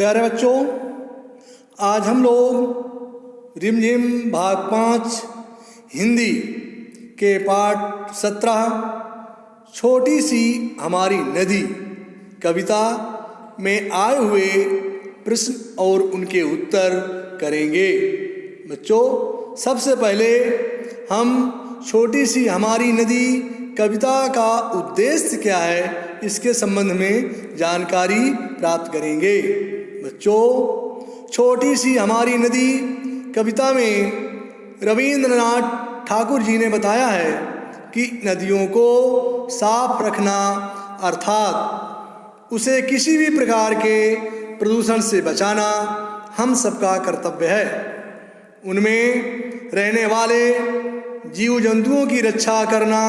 प्यारे बच्चों, आज हम लोग रिमझिम भाग 5 हिंदी के पाठ 17 छोटी सी हमारी नदी कविता में आए हुए प्रश्न और उनके उत्तर करेंगे। बच्चों, सबसे पहले हम छोटी सी हमारी नदी कविता का उद्देश्य क्या है इसके संबंध में जानकारी प्राप्त करेंगे। बच्चों, छोटी सी हमारी नदी कविता में रवींद्रनाथ ठाकुर जी ने बताया है कि नदियों को साफ रखना अर्थात उसे किसी भी प्रकार के प्रदूषण से बचाना हम सबका कर्तव्य है। उनमें रहने वाले जीव जंतुओं की रक्षा करना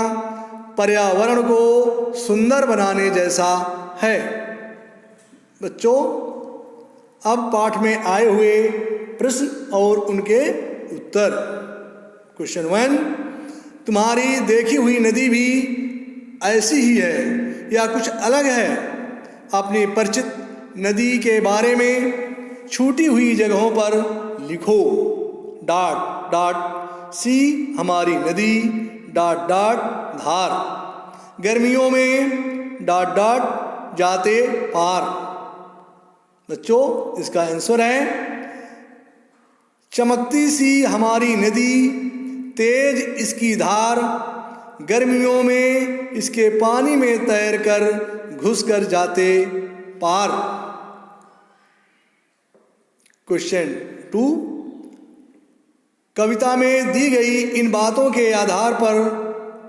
पर्यावरण को सुंदर बनाने जैसा है। बच्चों, अब पाठ में आए हुए प्रश्न और उनके उत्तर। क्वेश्चन 1, तुम्हारी देखी हुई नदी भी ऐसी ही है या कुछ अलग है? अपनी परिचित नदी के बारे में छूटी हुई जगहों पर लिखो। ... सी हमारी नदी ... धार। गर्मियों में ... जाते पार। बच्चों, इसका आंसर है चमकती सी हमारी नदी, तेज इसकी धार, गर्मियों में इसके पानी में तैरकर घुसकर जाते पार। क्वेश्चन 2, कविता में दी गई इन बातों के आधार पर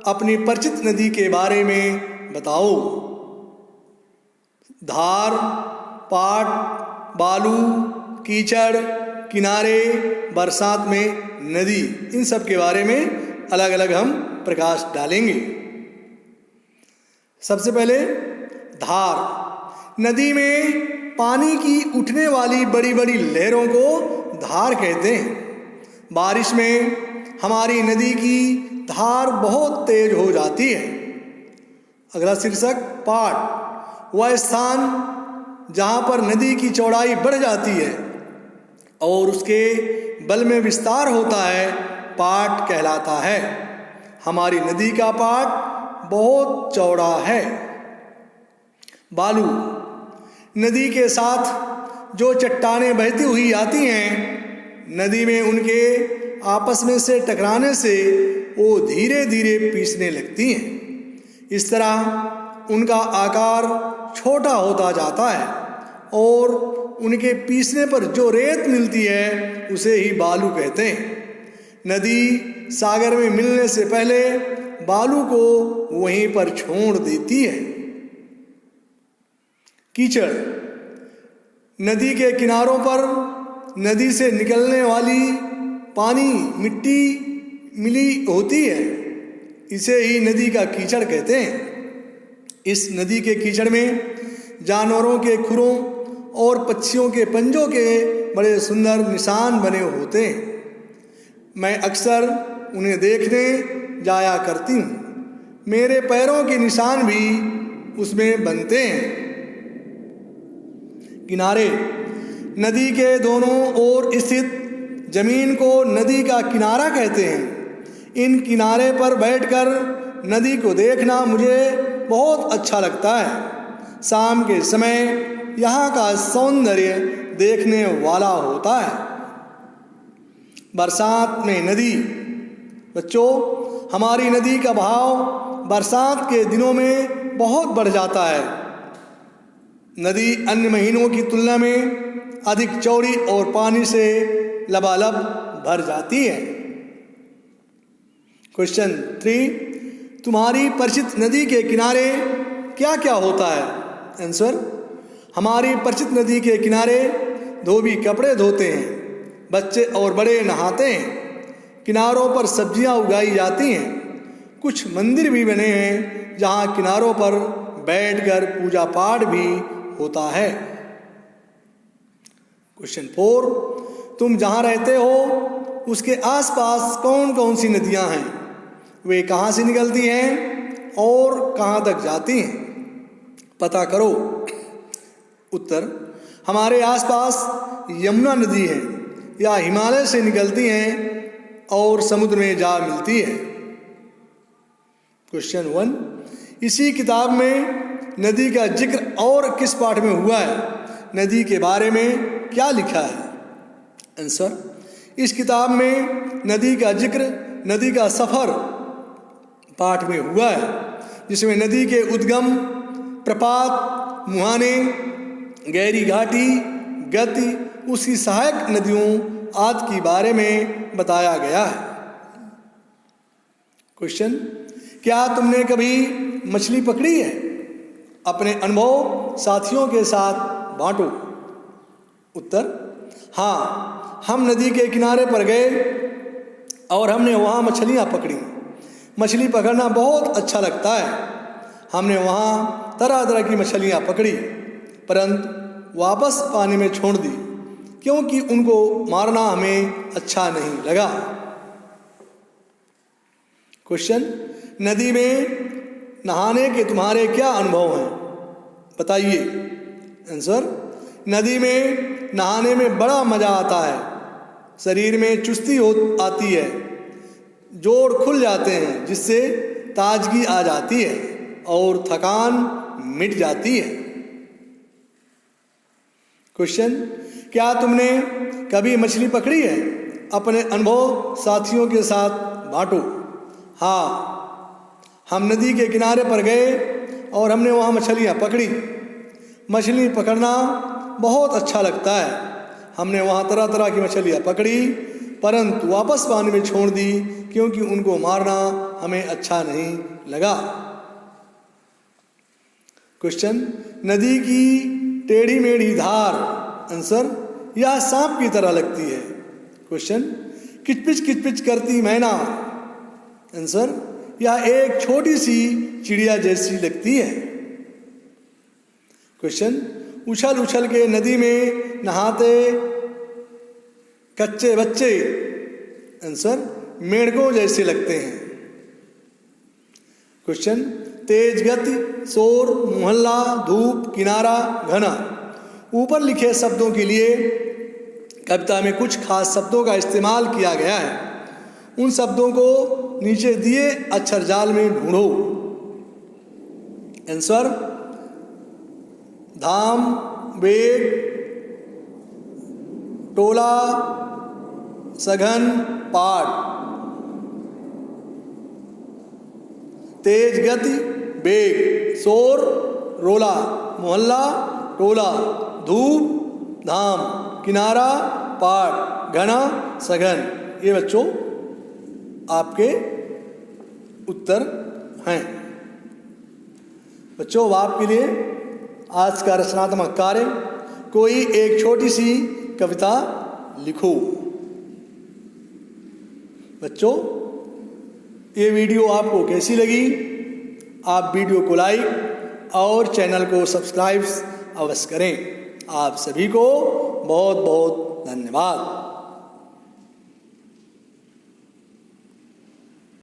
अपनी परिचित नदी के बारे में बताओ। धार, पाट, बालू, कीचड़, किनारे, बरसात में नदी, इन सब के बारे में अलग अलग हम प्रकाश डालेंगे। सबसे पहले धार। नदी में पानी की उठने वाली बड़ी बड़ी लहरों को धार कहते हैं। बारिश में हमारी नदी की धार बहुत तेज हो जाती है। अगला शीर्षक पाट। वह स्थान जहाँ पर नदी की चौड़ाई बढ़ जाती है और उसके बल में विस्तार होता है, पाट कहलाता है। हमारी नदी का पाट बहुत चौड़ा है। बालू। नदी के साथ जो चट्टानें बहती हुई आती हैं, नदी में उनके आपस में से टकराने से वो धीरे धीरे पीसने लगती हैं। इस तरह उनका आकार छोटा होता जाता है और उनके पीसने पर जो रेत मिलती है उसे ही बालू कहते हैं। नदी सागर में मिलने से पहले बालू को वहीं पर छोड़ देती है। कीचड़। नदी के किनारों पर नदी से निकलने वाली पानी मिट्टी मिली होती है, इसे ही नदी का कीचड़ कहते हैं। इस नदी के कीचड़ में जानवरों के खुरों और पक्षियों के पंजों के बड़े सुंदर निशान बने होते हैं। मैं अक्सर उन्हें देखने जाया करती हूँ। मेरे पैरों के निशान भी उसमें बनते हैं। किनारे। नदी के दोनों ओर स्थित जमीन को नदी का किनारा कहते हैं। इन किनारे पर बैठकर नदी को देखना मुझे बहुत अच्छा लगता है। शाम के समय यहाँ का सौंदर्य देखने वाला होता है। बरसात में नदी। बच्चों, हमारी नदी का बहाव बरसात के दिनों में बहुत बढ़ जाता है। नदी अन्य महीनों की तुलना में अधिक चौड़ी और पानी से लबालब भर जाती है। क्वेश्चन 3, तुम्हारी परिचित नदी के किनारे क्या क्या होता है? आंसर, हमारी परिचित नदी के किनारे धोबी कपड़े धोते हैं, बच्चे और बड़े नहाते हैं। किनारों पर सब्जियां उगाई जाती हैं। कुछ मंदिर भी बने हैं जहां किनारों पर बैठकर पूजा पाठ भी होता है। क्वेश्चन 4, तुम जहाँ रहते हो उसके आसपास कौन कौन सी नदियाँ हैं? वे कहाँ से निकलती हैं और कहाँ तक जाती हैं? पता करो। उत्तर, हमारे आसपास यमुना नदी है या हिमालय से निकलती हैं और समुद्र में जा मिलती है। क्वेश्चन 1, इसी किताब में नदी का जिक्र और किस पाठ में हुआ है? नदी के बारे में क्या लिखा है? आंसर, इस किताब में नदी का जिक्र नदी का सफ़र पाठ में हुआ है, जिसमें नदी के उद्गम, प्रपात, मुहाने, गहरी घाटी, गति, उसकी सहायक नदियों आदि के बारे में बताया गया है। क्वेश्चन, क्या तुमने कभी मछली पकड़ी है? अपने अनुभव साथियों के साथ बांटो। उत्तर, हाँ, हम नदी के किनारे पर गए और हमने वहाँ मछलियाँ पकड़ी। मछली पकड़ना बहुत अच्छा लगता है। हमने वहाँ तरह तरह की मछलियाँ पकड़ी, परंतु वापस पानी में छोड़ दी क्योंकि उनको मारना हमें अच्छा नहीं लगा। क्वेश्चन, नदी में नहाने के तुम्हारे क्या अनुभव हैं? बताइए। आंसर, नदी में नहाने में बड़ा मज़ा आता है। शरीर में चुस्ती आती है, जोड़ खुल जाते हैं, जिससे ताजगी आ जाती है और थकान मिट जाती है। क्वेश्चन, क्या तुमने कभी मछली पकड़ी है? अपने अनुभव साथियों के साथ बांटो। हाँ, हम नदी के किनारे पर गए और हमने वहाँ मछलियाँ पकड़ी। मछली पकड़ना बहुत अच्छा लगता है। हमने वहाँ तरह तरह की मछलियाँ पकड़ी, परंतु वापस पानी में छोड़ दी क्योंकि उनको मारना हमें अच्छा नहीं लगा। क्वेश्चन, नदी की टेढ़ी मेढ़ी धार। आंसर, यह सांप की तरह लगती है। क्वेश्चन, किचपिच किचपिच करती मैना। आंसर, यह एक छोटी सी चिड़िया जैसी लगती है। क्वेश्चन, उछल उछल के नदी में नहाते कच्चे बच्चे। आंसर, मेंढकों जैसे लगते हैं। क्वेश्चन, तेज गति, शोर, मोहल्ला, धूप, किनारा, घना। ऊपर लिखे शब्दों के लिए कविता में कुछ खास शब्दों का इस्तेमाल किया गया है। उन शब्दों को नीचे दिए अक्षर जाल में ढूंढो। आंसर, धाम, वेग, टोला, सघन, पाठ। तेज गति, वेग, शोर, रोला, मोहल्ला, टोला, धूप, धाम, किनारा, पाठ, घना, सघन। ये बच्चों आपके उत्तर हैं। बच्चों, अब आपके लिए आज का रचनात्मक कार्य, कोई एक छोटी सी कविता लिखो। बच्चों, ये वीडियो आपको कैसी लगी? आप वीडियो को लाइक और चैनल को सब्सक्राइब अवश्य करें। आप सभी को बहुत बहुत धन्यवाद।